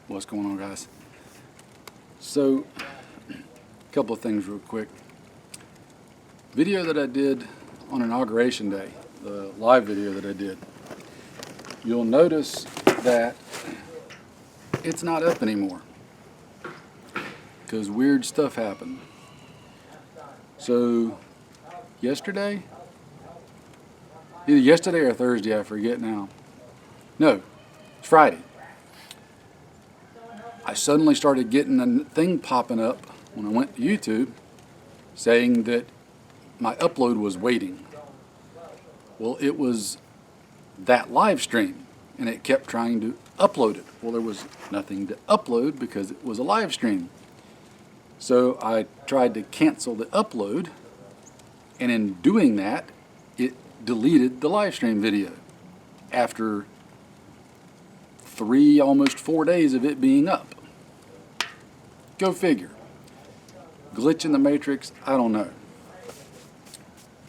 What's going on, guys? So, a couple of things real quick. Video that I did on Inauguration Day, the live video that I did, you'll notice that it's not up anymore because weird stuff happened. So, either yesterday or Thursday, I forget now. No, it's Friday. I suddenly started getting a thing popping up when I went to YouTube saying that my upload was waiting. Well, it was that live stream, and it kept trying to upload it. Well, there was nothing to upload because it was a live stream. So I tried to cancel the upload, and in doing that, it deleted the live stream video after almost 4 days of it being up. Go figure. Glitch in the matrix, I don't know.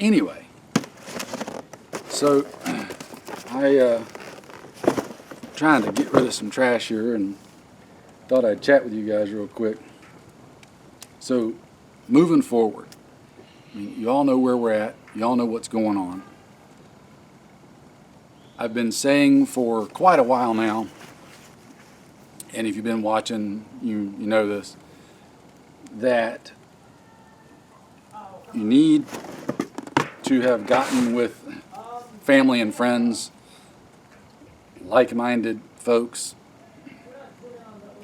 Anyway, so I trying to get rid of some trash here and thought I'd chat with you guys real quick. So moving forward, I mean, you all know where we're at. You all know what's going on. I've been saying for quite a while now, and if you've been watching, you know this, that you need to have gotten with family and friends, like-minded folks.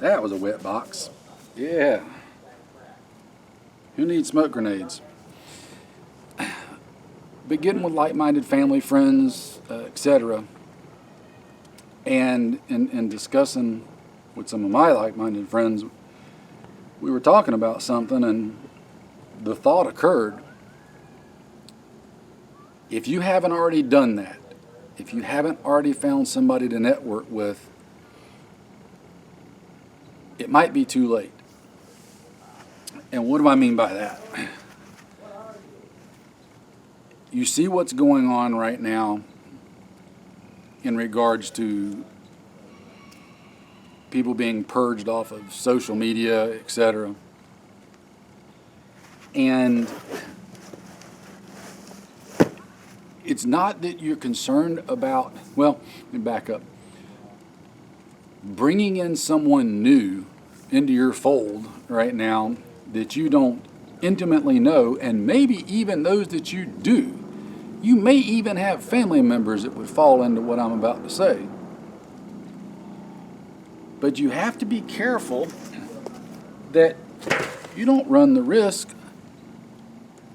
That was a wet box. Yeah. Who needs smoke grenades? But getting with like-minded family, friends, etc., and in discussing with some of my like-minded friends, we were talking about something, and the thought occurred, if you haven't already done that, if you haven't already found somebody to network with, it might be too late. And what do I mean by that? You see what's going on right now in regards to people being purged off of social media, etc. And it's not that you're concerned about, well, let me back up. Bringing in someone new into your fold right now that you don't intimately know, and maybe even those that you do, you may even have family members that would fall into what I'm about to say. But you have to be careful that you don't run the risk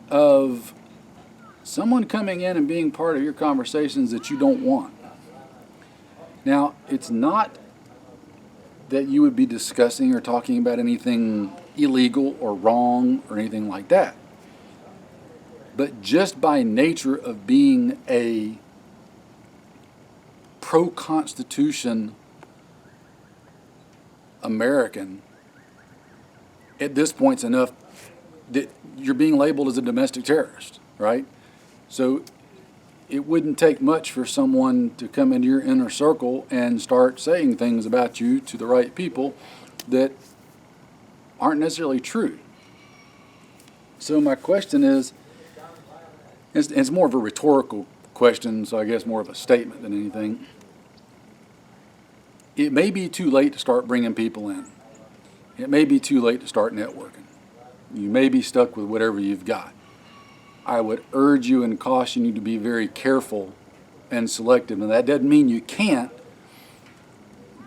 of someone coming in and being part of your conversations that you don't want. Now, it's not that you would be discussing or talking about anything illegal or wrong or anything like that. But just by nature of being a pro-Constitution American, at this point it's enough that you're being labeled as a domestic terrorist, right? So it wouldn't take much for someone to come into your inner circle and start saying things about you to the right people that aren't necessarily true. So my question is, it's more of a rhetorical question, so I guess more of a statement than anything. It may be too late to start bringing people in. It may be too late to start networking. You may be stuck with whatever you've got. I would urge you and caution you to be very careful and selective. And that doesn't mean you can't.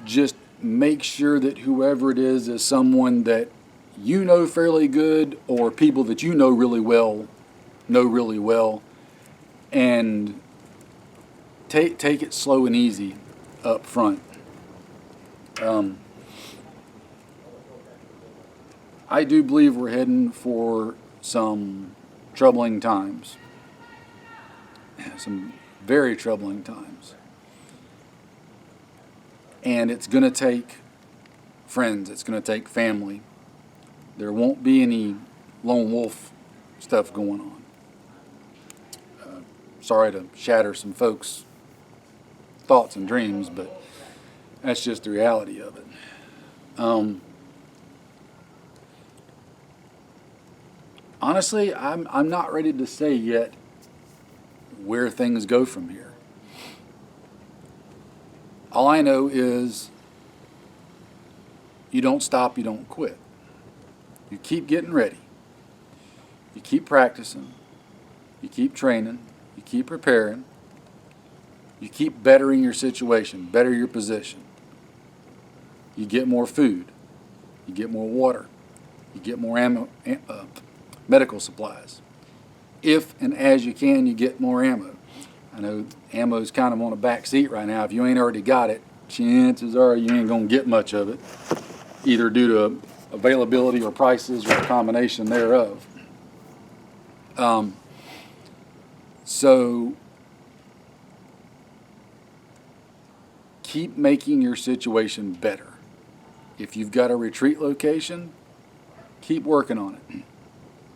Just make sure that whoever it is someone that you know fairly good, or people that you know really well, and take it slow and easy up front. I do believe we're heading for some troubling times, some very troubling times. And it's going to take friends, it's going to take family. There won't be any lone wolf stuff going on. Sorry to shatter some folks' thoughts and dreams, but that's just the reality of it. Honestly, I'm not ready to say yet where things go from here. All I know is you don't stop, you don't quit. You keep getting ready. You keep practicing. You keep training. You keep preparing. You keep bettering your situation, better your position. You get more food. You get more water. You get more medical supplies. If and as you can, you get more ammo. I know ammo's kind of on a back seat right now. If you ain't already got it, chances are you ain't going to get much of it, either due to availability or prices or a combination thereof. So keep making your situation better. If you've got a retreat location, keep working on it.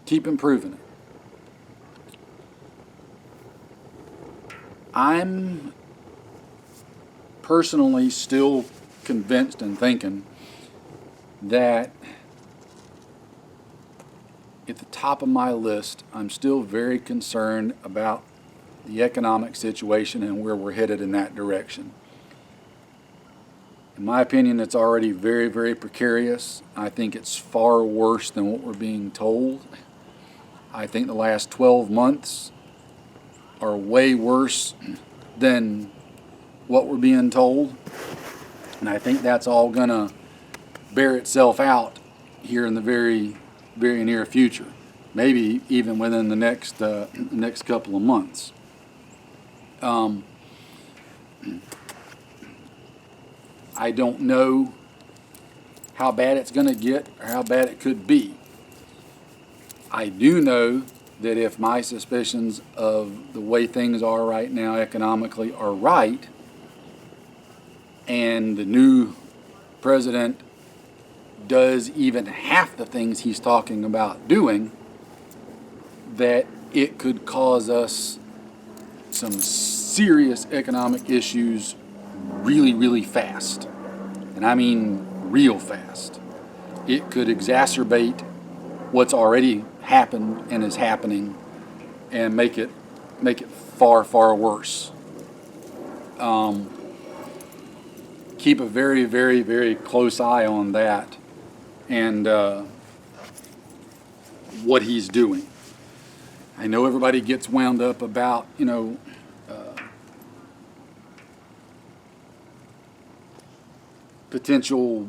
Keep improving it. I'm personally still convinced and thinking that at the top of my list, I'm still very concerned about the economic situation and where we're headed in that direction. In my opinion, it's already very, very precarious. I think it's far worse than what we're being told. I think the last 12 months are way worse than what we're being told. And I think that's all going to bear itself out here in the very, very near future. Maybe even within the next couple of months. I don't know how bad it's going to get or how bad it could be. I do know that if my suspicions of the way things are right now economically are right, and the new president does even half the things he's talking about doing, that it could cause us some serious economic issues really, really fast. And I mean real fast. It could exacerbate what's already happened and is happening and make it far, far worse. Keep a very, very, very close eye on that and what he's doing. I know everybody gets wound up about, potential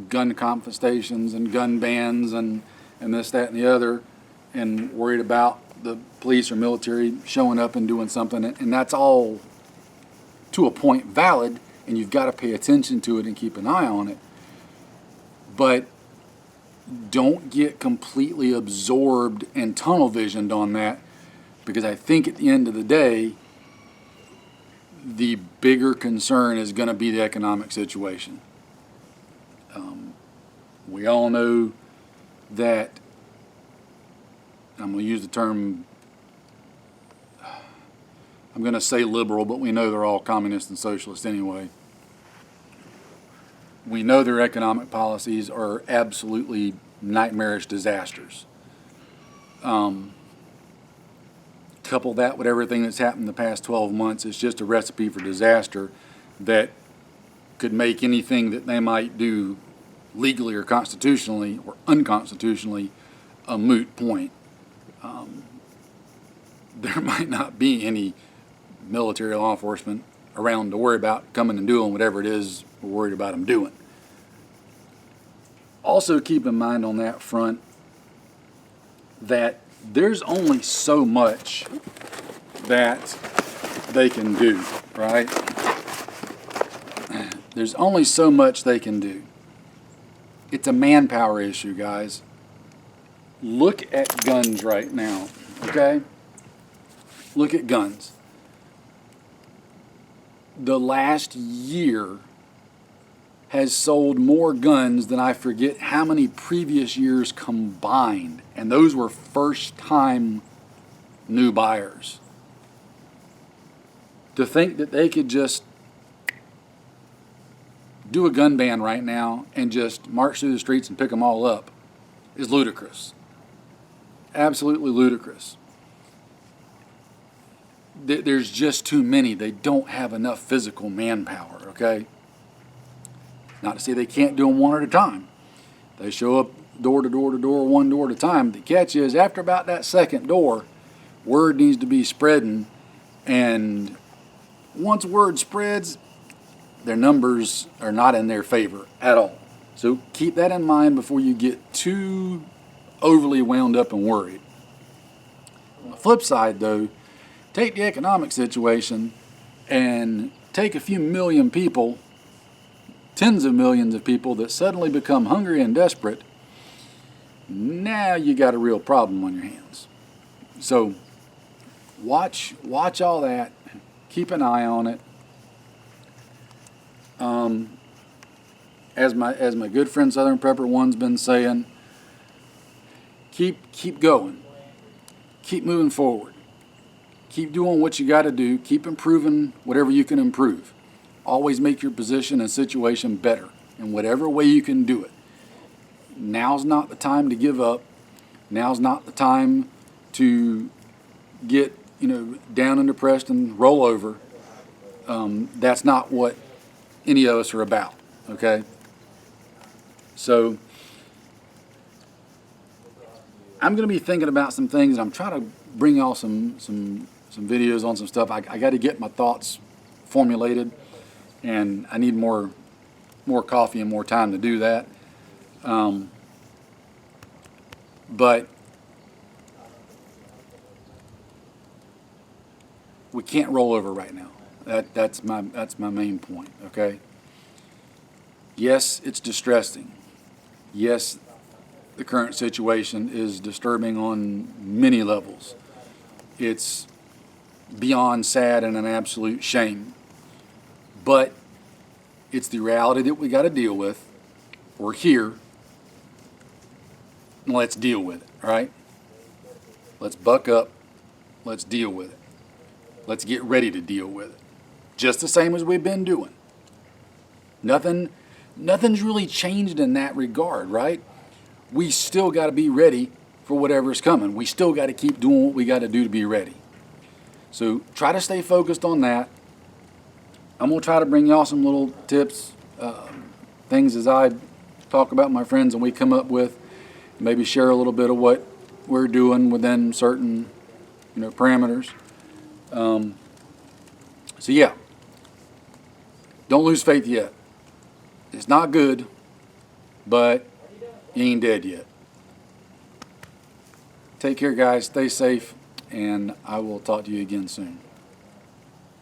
gun confiscations and gun bans and this, that, and the other, and worried about the police or military showing up and doing something. And that's all, to a point, valid, and you've got to pay attention to it and keep an eye on it. But don't get completely absorbed and tunnel visioned on that, because I think at the end of the day, the bigger concern is going to be the economic situation. We all know that, I'm going to use the term, I'm going to say liberal, but we know they're all communist and socialist anyway. We know their economic policies are absolutely nightmarish disasters. Couple that with everything that's happened in the past 12 months, it's just a recipe for disaster that could make anything that they might do legally or constitutionally or unconstitutionally a moot point. There might not be any military law enforcement around to worry about coming and doing whatever it is we're worried about them doing. Also keep in mind on that front that there's only so much that they can do, right? There's only so much they can do. It's a manpower issue, guys. Look at guns right now, okay? Look at guns. The last year has sold more guns than I forget how many previous years combined. And those were first-time new buyers. To think that they could just do a gun ban right now and just march through the streets and pick them all up is ludicrous. Absolutely ludicrous. There's just too many. They don't have enough physical manpower, okay? Not to say they can't do them one at a time. They show up door to door to door, one door at a time. The catch is, after about that second door, word needs to be spreading, and once word spreads, their numbers are not in their favor at all. So keep that in mind before you get too overly wound up and worried. On the flip side, though, take the economic situation and take a few million people, tens of millions of people that suddenly become hungry and desperate. Now you got a real problem on your hands. So watch all that. Keep an eye on it. As my good friend Southern Prepper One's been saying, keep going. Keep moving forward. Keep doing what you got to do. Keep improving whatever you can improve. Always make your position and situation better in whatever way you can do it. Now's not the time to give up. Now's not the time to get down and depressed and roll over. That's not what any of us are about. Okay. So I'm going to be thinking about some things, and I'm trying to bring y'all some videos on some stuff. I got to get my thoughts formulated, and I need more coffee and more time to do that. But we can't roll over right now. That's my main point. Okay. Yes, it's distressing. Yes, the current situation is disturbing on many levels. It's beyond sad and an absolute shame. But it's the reality that we got to deal with. We're here. And let's deal with it, all right? Let's buck up. Let's deal with it. Let's get ready to deal with it. Just the same as we've been doing. Nothing's really changed in that regard, right? We still got to be ready for whatever's coming. We still got to keep doing what we got to do to be ready. So try to stay focused on that. I'm going to try to bring y'all some little tips, things as I talk about my friends and we come up with, maybe share a little bit of what we're doing within certain parameters. So yeah, don't lose faith yet. It's not good, but you ain't dead yet. Take care, guys. Stay safe, and I will talk to you again soon.